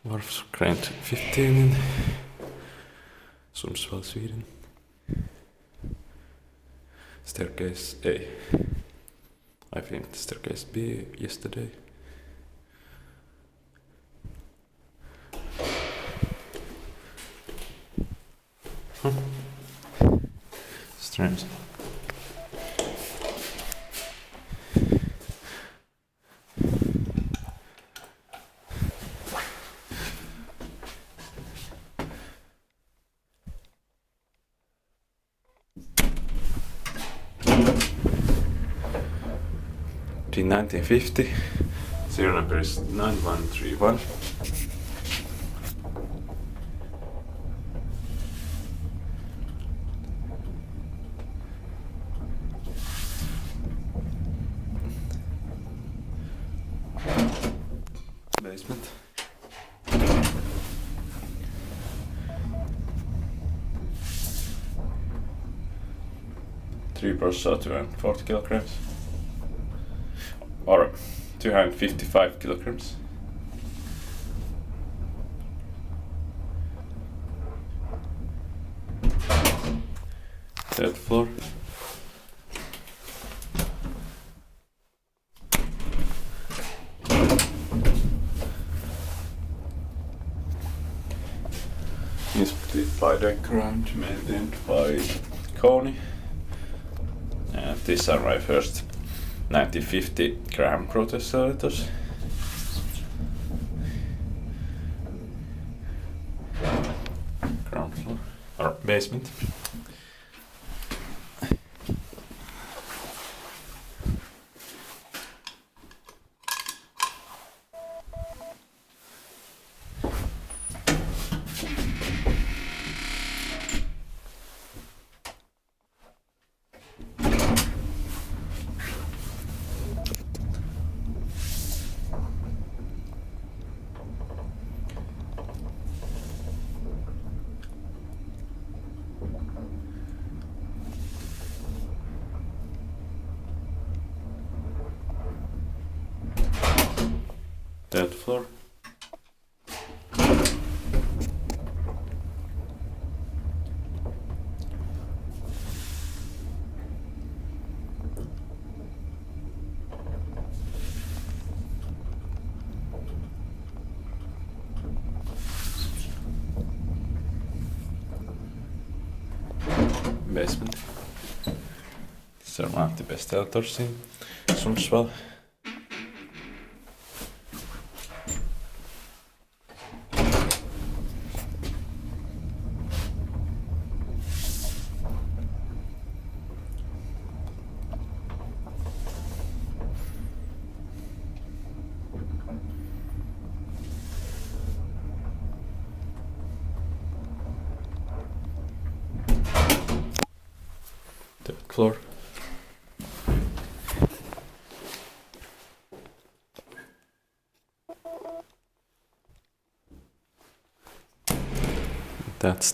Varvsgränd 15 in Sundsvall, Sweden. Staircase A. I filmed staircase B yesterday. Strange. In 1950, serial number is 9131. Basement. Three brushes, 240 kilograms. Or 255 kilograms. Third floor. Inspected by the ground, maintained by Koni. These are my first 1950 gram protestors. Ground floor or basement. Third floor. Basement. These are one of the best elevators in Sundsvall. Third floor. That's